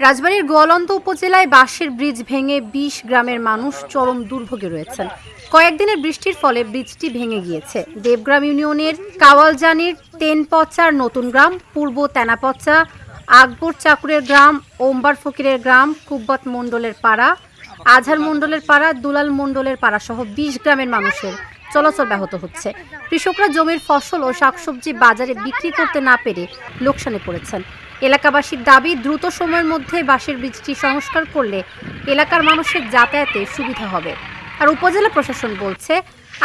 রাজবাড়ীর গোয়ালন্দ উপজেলায় বাঁশের ব্রিজ ভেঙে ২০ গ্রামের মানুষ চরম দুর্ভোগে রয়েছেন। কয়েকদিনের বৃষ্টির ফলে ব্রিজটি ভেঙে গিয়েছে। দেবগ্রাম ইউনিয়নের কাওয়ালজানির তেনপচার নতুন গ্রাম, পূর্ব তেনাপচা, আকবর চাকুরের গ্রাম, ওম্বার ফকিরের গ্রাম, কুব্বত মণ্ডলের পাড়া, আজহার মণ্ডলের পাড়া, দুলাল মণ্ডলের পাড়া সহ ২০ গ্রামের মানুষের চলাচল ব্যাহত হচ্ছে। কৃষকরা জমির ফসল ও শাকসবজি বাজারে বিক্রি করতে না পেরে লোকসানে পড়েছেন। এলাকাবাসীর দাবি, দ্রুত সময়ের মধ্যে বাঁশের ব্রিজটি সংস্কার করলে এলাকার মানুষের যাতায়াতে সুবিধা হবে। আর উপজেলা প্রশাসন বলছে,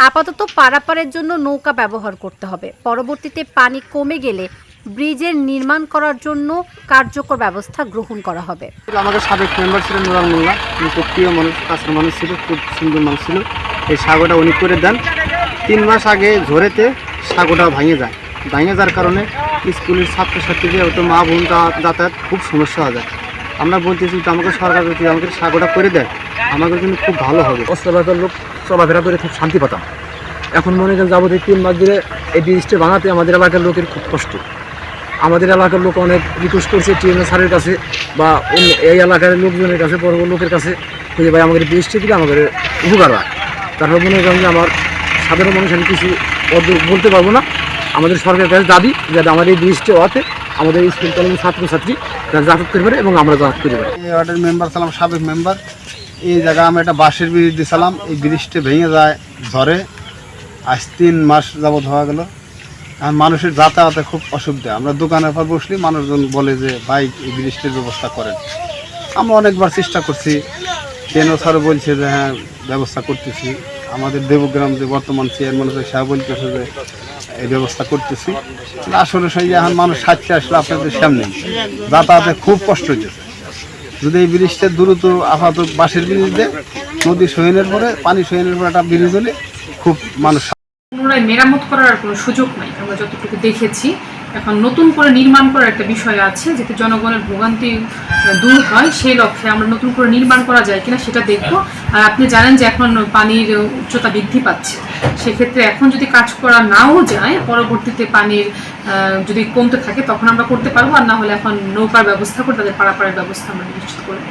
আপাতত পারাপারের জন্য নৌকা ব্যবহার করতে হবে। পরবর্তীতে পানি কমে গেলে ব্রিজের নির্মাণ করার জন্য কার্যকর ব্যবস্থা গ্রহণ করা হবে। আমাদের সাবেক মেম্বার ছিলেন নুরাল মোল্লা, খুব প্রিয় মানুষ, কাছের মানুষ ছিল, খুব সুন্দর মানুষ ছিল। এই সাগরটা উনি করে দেন। 3 মাস আগে ঝড়েতে সাগরটা ভেঙে যাওয়ার কারণে স্কুলের ছাত্রছাত্রীদের হয়তো মা বোন যাতায়াত খুব সমস্যা হয়ে যায়। আমরা বলতেছি যে আমাকে সরকার যদি আমাদের সাগরটা করে দেয় আমাদের জন্য খুব ভালো হবে। অস্ত্রবাজার লোক চলাফেরা করে খুব শান্তি পেতাম। এখন মনে করেন যাবতীয় 3 মাস ধরে এই ব্রিজটা বানাতে আমাদের এলাকার লোকের খুব কষ্ট। আমাদের এলাকার লোক অনেক রিকোয়েস্ট করছে টিএমএ স্যারের কাছে বা এই এলাকার লোকজনের কাছে, বড় বড় লোকের কাছে, যে ভাই আমাদের ব্রিজটা দিলে আমাদের উপকার হয়। তারপর মনে করেন যে আমার সাধারণ মানুষ আমি কিছু বলতে পারবো না। আমাদের সরকারের কাছে দাবি যাতে আমাদের এই ব্রিজটা হওয়াতে আমাদের স্কুল কলেজের ছাত্রছাত্রী যাতায়াত করতে পারে এবং আমরা যাতায়াত করতে পারি। এই ওয়ার্ডের মেম্বার ছিলাম, সাবেক মেম্বার। এই জায়গায় আমি একটা বাঁশের ব্রিজ দিয়েছিলাম। এই ব্রিজটা ভেঙে যায় ঝড়ে, আজ 3 মাস যাবৎ হওয়া গেল। আর মানুষের যাতায়াতে খুব অসুবিধা। আমরা দোকানের পর বসলে মানুষজন বলে যে ভাই এই ব্রিজটির ব্যবস্থা করেন। আমরা অনেকবার চেষ্টা করছি, কেন স্যার বলছে যে হ্যাঁ ব্যবস্থা করতেছি। আমাদের দেবগ্রাম যে বর্তমান চেয়ারম্যান আছে সে বলতেছে যে এই ব্যবস্থা করতেছি। আসলে সেই এখন মানুষ সাথে আসলে আপনাদের সামনে যাতায়াতে খুব কষ্ট হচ্ছে। যদি এই ব্রিজটা দ্রুত আপাতত বাঁশের ব্রিজ দেয়, নদী সহিনের পরে পানি সহিনের পরে একটা ব্রিজ হলে খুব মানুষ পুনরায় মেরামত করার কোনো সুযোগ নাই। আমরা যতটুকু দেখেছি এখন নতুন করে নির্মাণ করার একটা বিষয় আছে, যাতে জনগণের ভোগান্তি দূর হয়। সেই লক্ষ্যে আমরা নতুন করে নির্মাণ করা যায় কিনা সেটা দেখব। আর আপনি জানেন যে এখন পানির উচ্চতা বৃদ্ধি পাচ্ছে। সেক্ষেত্রে এখন যদি কাজ করা নাও যায়, পরবর্তীতে পানির যদি কমতে থাকে তখন আমরা করতে পারবো। আর না হলে এখন নৌকার ব্যবস্থা করে তাদের পারাপারের ব্যবস্থা আমরা নিশ্চিত করবো।